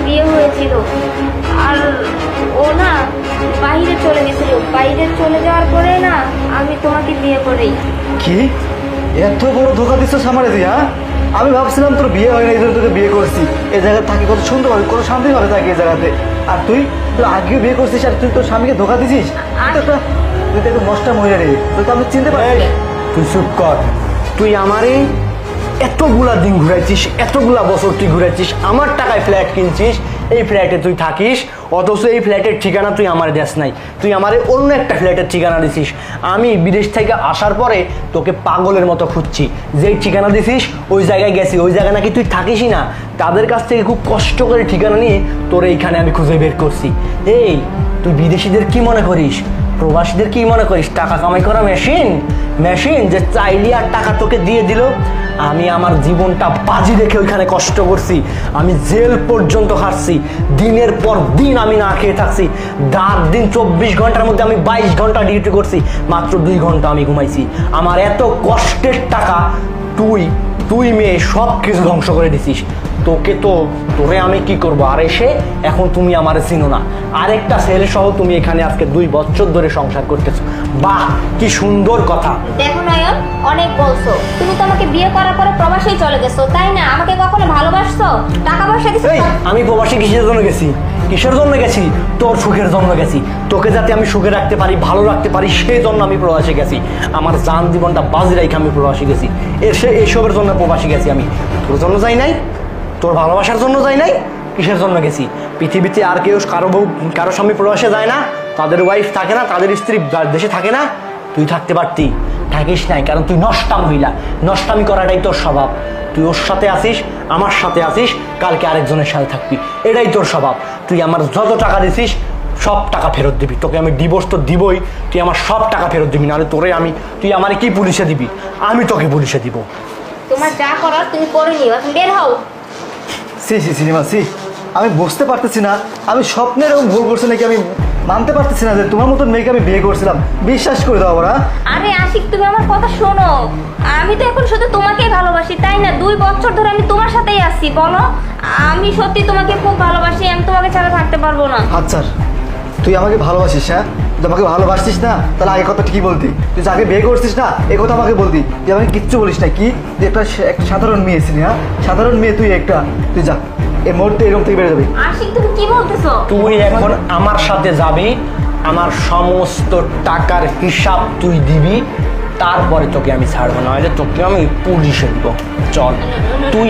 বিয়ে হয়েছিল, আর ও না বাইরে চলে গেছিল। বাইরে চলে যাওয়ার পরে না আমি তোমাকে বিয়ে করেই। কি এত বড় ধোকা দিচ্ছিস আমারে তুই? হ্যাঁ, আমি ভাবছিলাম তোর বিয়ে হয় না, এই জন্য তোকে বিয়ে করছি। এই জায়গায় থাকি কত সুন্দর হবে, কত শান্তি ভাবে থাকি এই জায়গাতে। আর তুই তোর আগেও বিয়ে করছিস, আর তুই তোর স্বামীকে ধোকা দিছিস। তুই তো একটু নষ্টা মহিলা রে, তুই তো আমি চিনতে পারি। তুই চুপ কর। তুই আমারে এতগুলা দিন ঘুরাইছিস, এতগুলা বছর তুই ঘুরাইছিস, আমার টাকায় ফ্ল্যাট কিনছিস, এই ফ্ল্যাটে তুই থাকিস, অথচ এই ফ্ল্যাটের ঠিকানা তুই আমার দেশ নাই, তুই আমারে অন্য একটা ফ্ল্যাটের ঠিকানা দিছিস। আমি বিদেশ থেকে আসার পরে তোকে পাগলের মতো খুঁজছি, যেই ঠিকানা দিছিস ওই জায়গায় গেছি, ওই জায়গায় নাকি তুই থাকিসই না। তাদের কাছ থেকে খুব কষ্ট করে ঠিকানা নিয়ে তোর এইখানে আমি খুঁজে বের করছি। এই তুই বিদেশিদের কি মনে করিস, প্রবাসীদের কি মনে করিস? টাকা কামাই করা মেশিন, মেশিন যে চাইলি আর টাকা তোকে দিয়ে দিল। আমি আমার জীবনটা বাজি রেখে ওইখানে কষ্ট করছি, আমি জেল পর্যন্ত হারছি, দিনের পর দিন আমি না খেয়ে থাকছি, রাত দিন 24 ঘন্টার মধ্যে আমি 22 ঘন্টা ডিউটি করছি, মাত্র 2 ঘন্টা আমি ঘুমাইছি। আমার এত কষ্টের টাকা তুই মেয়ে সব কিছু ধ্বংস করে দিছিস। তোরে আমি কি করবো? আর এসে এখন তুমি আমারে চিনো না, আরেকটা ছেলে সহ তুমি এখানে আজকে 2 বছর ধরে সংসার করতেছো। বাহ, কি সুন্দর কথা। দেখো নয়ন, অনেক বলছো, তুমি তো আমাকে বিয়ে করার পরে প্রবাসেই চলে গেছো, তাই না? আমাকে কখনো ভালোবাসছো? টাকা পয়সা দিছো? আমি প্রবাসী কিসের জন্য গেছি? কিসের জন্য গেছি? তোর সুখের জন্য গেছি, তোকে যাতে আমি সুখে রাখতে পারি, ভালো রাখতে পারি, সেই জন্য আমি প্রবাসী গেছি। আমার জান জীবনটা বাজি রেখে আমি প্রবাসী গেছি, এসবের জন্য প্রবাসী গেছি। আমি তোর জন্য যাই নাই, তোর ভালোবাসার জন্য যাই নাই, কিসের জন্য গেছি? পৃথিবীতে আর কেউ কারো স্বামী প্রবাসে যায় না, তাদের ওয়াইফ থাকে না, তাদের স্ত্রী দেশে থাকে না। তুই থাকতে পারতি, থাকিস নাই, কারণ তুই নষ্টা মহিলা। নষ্টামি করাটাই তোর স্বভাব। তুই ওর সাথে আসিস, আমার সাথে আসিস, কালকে আরেকজনের সাথে থাকবি, এটাই তোর স্বভাব। তুই আমার যত টাকা দিছিস সব টাকা ফেরত দিবি। তোকে আমি ডিভোর্স তো দিবই, তুই আমার সব টাকা ফেরত দিবি, নাহলে তুই আমার কি পুলিশে দিবি? আমি তোকে পুলিশে দিব। তোমার যা করার তুমি করে নিও, এখন বের হও। সিনেমা আমি বুঝতে পারতেছি না, আমি স্বপ্নে এরকম ভুল করছি নাকি, আমি মানতে পারতেছি না যে তোমার মতন মেয়েকে আমি বিয়ে করছিলাম। বিশ্বাস করে দাও ওরা। আরে আশিক, তুমি আমার কথা শোনো, আমি তো এখন শুধু তোমাকেই ভালোবাসি, তাই না? 2 বছর ধরে আমি তোমার সাথেই আছি। বলো, আমি সত্যি তোমাকে খুব ভালোবাসি, আমি তোমাকে ছাড়া থাকতে পারবো না। আচ্ছা, তুই আমাকে ভালোবাসিস? হ্যাঁ, তুই আমাকে ভালোবাসিস না, তাহলে আগে কথা ঠিকই বলতি। তুই আগে বিয়ে করছিস না, এই কথা আমাকে বলতি। তুই আমাকে কিচ্ছু বলিস না, কি তুই একটা সাধারণ মেয়ে ছিলি? হ্যাঁ, সাধারণ মেয়ে তুই একটা। তুই যা, এই মুহূর্তে এরকম থেকে বেড়ে যাবি। আশিক, তুমি কি বলতেছো? তুই এখন আমার সাথে যাবি, আমার সমস্ত টাকার হিসাব তুই দিবি, তারপরে তোকে আমি ছাড়বো, না হলে তোকে আমি পুলিশে দিব। চল তুই।